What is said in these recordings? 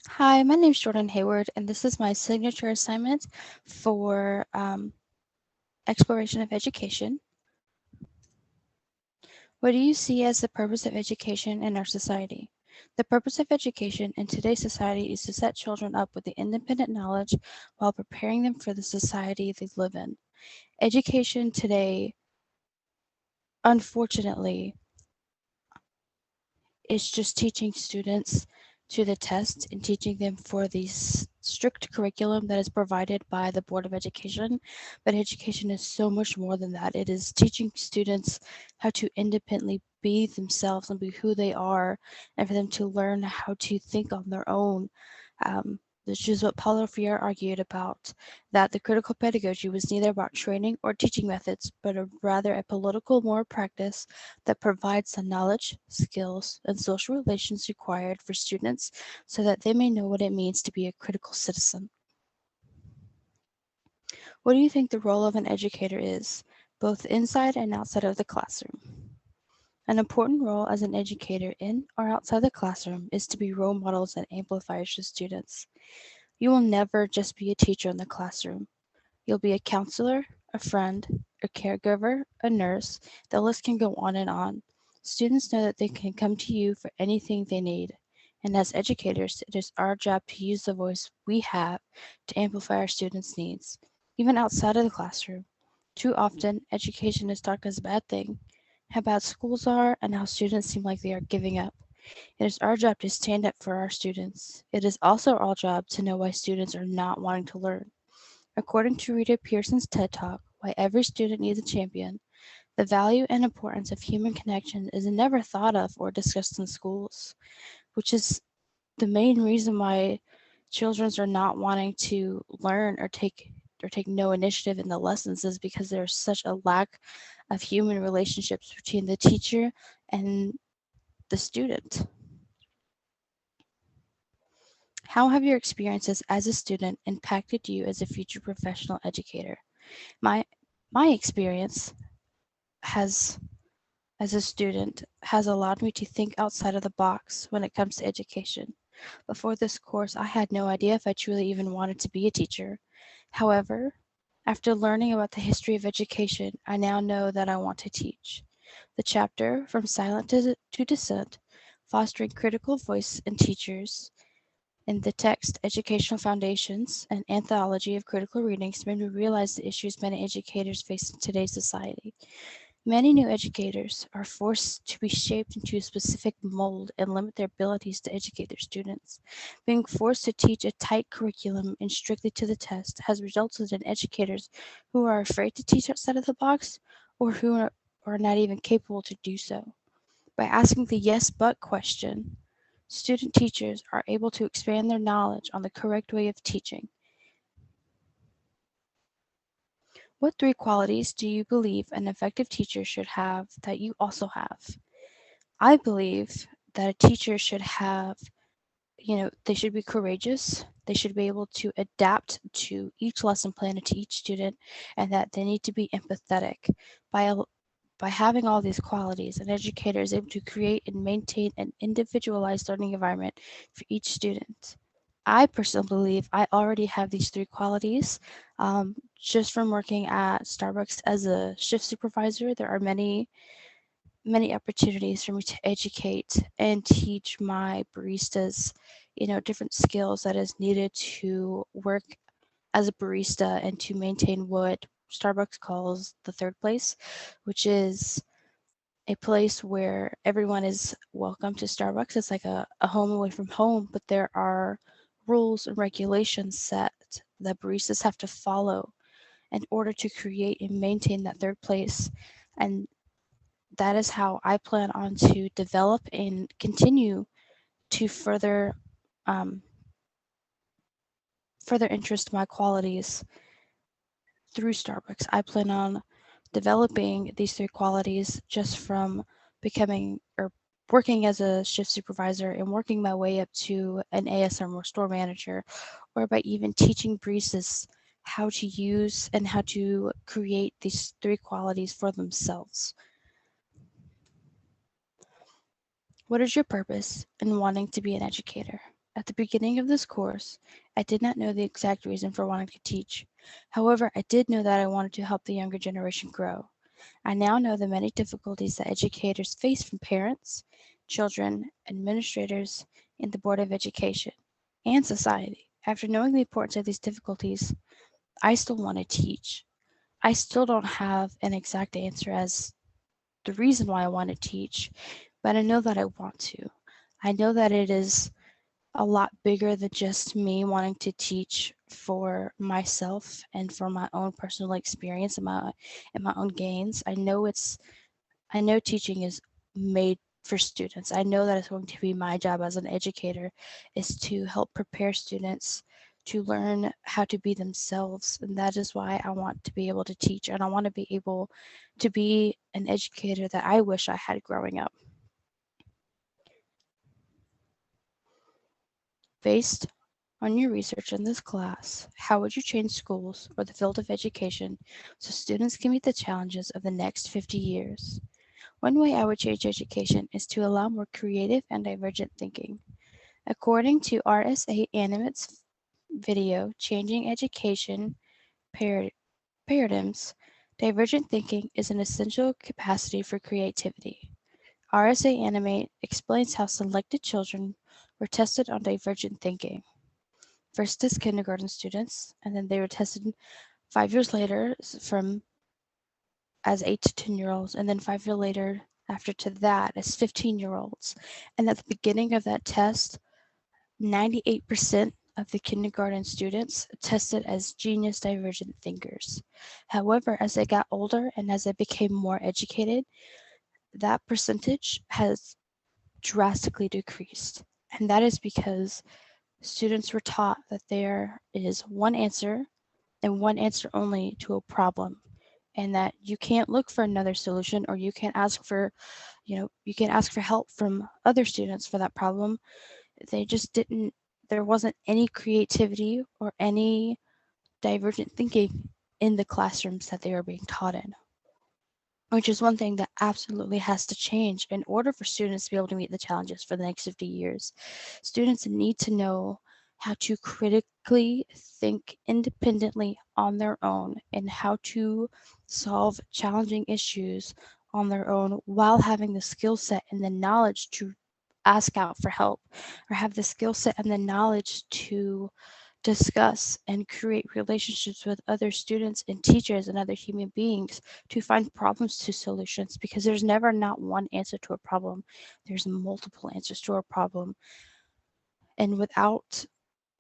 Hi, my name is Jordan Heyward, and this is my signature assignment for exploration of education. What do you see as the purpose of education in our society? The purpose of education in today's society is to set children up with the independent knowledge while preparing them for the society they live in. Education today, unfortunately, is just teaching students to the test and teaching them for the strict curriculum that is provided by the Board of Education. But education is so much more than that. It is teaching students how to independently be themselves and be who they are, and for them to learn how to think on their own. Um, which is what Paulo Freire argued about, that the critical pedagogy was neither about training or teaching methods, but rather a political moral practice that provides the knowledge, skills, and social relations required for students so that they may know what it means to be a critical citizen. What do you think the role of an educator is, both inside and outside of the classroom? An important role as an educator in or outside the classroom is to be role models and amplifiers for students. You will never just be a teacher in the classroom. You'll be a counselor, a friend, a caregiver, a nurse. The list can go on and on. Students know that they can come to you for anything they need. And as educators, it is our job to use the voice we have to amplify our students' needs, even outside of the classroom. Too often, education is talked as a bad thing, how bad schools are, and how students seem like they are giving up. It is our job to stand up for our students. It is also our job to know why students are not wanting to learn. According to Rita Pearson's TED Talk, Why Every Student Needs a Champion, the value and importance of human connection is never thought of or discussed in schools, which is the main reason why children are not wanting to learn or take no initiative in the lessons, is because there's such a lack of human relationships between the teacher and the student. How have your experiences as a student impacted you as a future professional educator? My my experience has as a student has allowed me to think outside of the box when it comes to education. Before this course, I had no idea if I truly even wanted to be a teacher. However, after learning about the history of education, I now know that I want to teach. The chapter, From Silent to Dissent, Fostering Critical Voice in Teachers, in the text Educational Foundations, an anthology of critical readings, made me realize the issues many educators face in today's society. Many new educators are forced to be shaped into a specific mold and limit their abilities to educate their students. Being forced to teach a tight curriculum and strictly to the test has resulted in educators who are afraid to teach outside of the box, or who are not even capable to do so. By asking the yes but question, student teachers are able to expand their knowledge on the correct way of teaching. What three qualities do you believe an effective teacher should have that you also have? I believe that a teacher should have, they should be courageous. They should be able to adapt to each lesson plan and to each student, and that they need to be empathetic. By by having all these qualities, an educator is able to create and maintain an individualized learning environment for each student. I personally believe I already have these three qualities. Just from working at Starbucks as a shift supervisor, there are many opportunities for me to educate and teach my baristas, different skills that is needed to work as a barista and to maintain what Starbucks calls the third place, which is a place where everyone is welcome to Starbucks. It's like a home away from home, but there are rules and regulations set that baristas have to follow in order to create and maintain that third place. And that is how I plan on to develop and continue to um, further interest my qualities through Starbucks. I plan on developing these three qualities just from becoming or working as a shift supervisor and working my way up to an ASM or store manager, or by even teaching baristas how to use and how to create these three qualities for themselves. What is your purpose in wanting to be an educator? At the beginning of this course, I did not know the exact reason for wanting to teach. However, I did know that I wanted to help the younger generation grow. I now know the many difficulties that educators face from parents, children, administrators, and the Board of Education, and society. After knowing the importance of these difficulties, I still want to teach. I still don't have an exact answer as the reason why I want to teach, but I know that I want to. I know that it is a lot bigger than just me wanting to teach for myself and for my own personal experience and my own gains. I know teaching is made for students. I know that it's going to be my job as an educator is to help prepare students to learn how to be themselves. And that is why I want to be able to teach, and I want to be able to be an educator that I wish I had growing up. Based on your research in this class, how would you change schools or the field of education so students can meet the challenges of the next 50 years? One way I would change education is to allow more creative and divergent thinking. According to RSA Animate's video, Changing Education Paradigms, divergent thinking is an essential capacity for creativity. RSA Animate explains how selected children were tested on divergent thinking. First as kindergarten students, and then they were tested 5 years later from as 8 to 10-year-olds, and then 5 years later after to that as 15-year-olds. And at the beginning of that test, 98% of the kindergarten students tested as genius divergent thinkers. However, as they got older and as they became more educated, that percentage has drastically decreased. And that is because students were taught that there is one answer and one answer only to a problem, and that you can't look for another solution, or you can't ask for, you can ask for help from other students for that problem. They just didn't, there wasn't any creativity or any divergent thinking in the classrooms that they were being taught in, which is one thing that absolutely has to change in order for students to be able to meet the challenges for the next 50 years. Students need to know how to critically think independently on their own and how to solve challenging issues on their own while having the skill set and the knowledge to ask out for help, or have the skill set and the knowledge to discuss and create relationships with other students and teachers and other human beings to find problems to solutions, because there's never not one answer to a problem. There's multiple answers to a problem. And without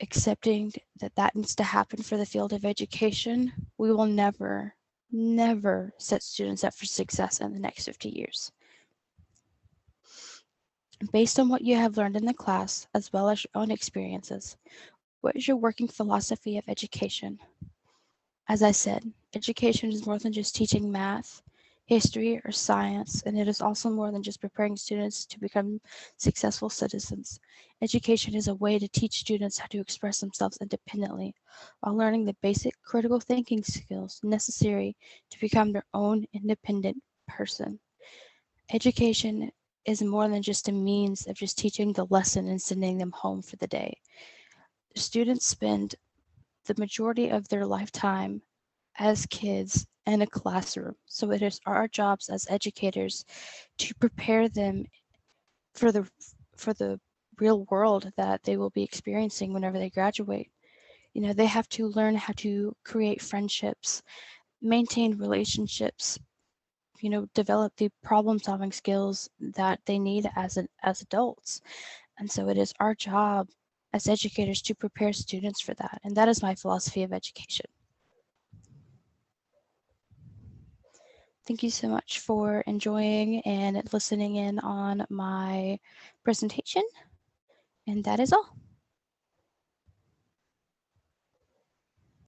accepting that that needs to happen for the field of education, we will never set students up for success in the next 50 years. Based on what you have learned in the class, as well as your own experiences, what is your working philosophy of education? As I said, education is more than just teaching math, history, or science, and it is also more than just preparing students to become successful citizens. Education is a way to teach students how to express themselves independently while learning the basic critical thinking skills necessary to become their own independent person. Education is more than just a means of just teaching the lesson and sending them home for the day. Students spend the majority of their lifetime as kids in a classroom. So it is our jobs as educators to prepare them for the real world that they will be experiencing whenever they graduate. They have to learn how to create friendships, maintain relationships, develop the problem solving skills that they need as adults. And so it is our job as educators to prepare students for that. And that is my philosophy of education. Thank you so much for enjoying and listening in on my presentation. And that is all.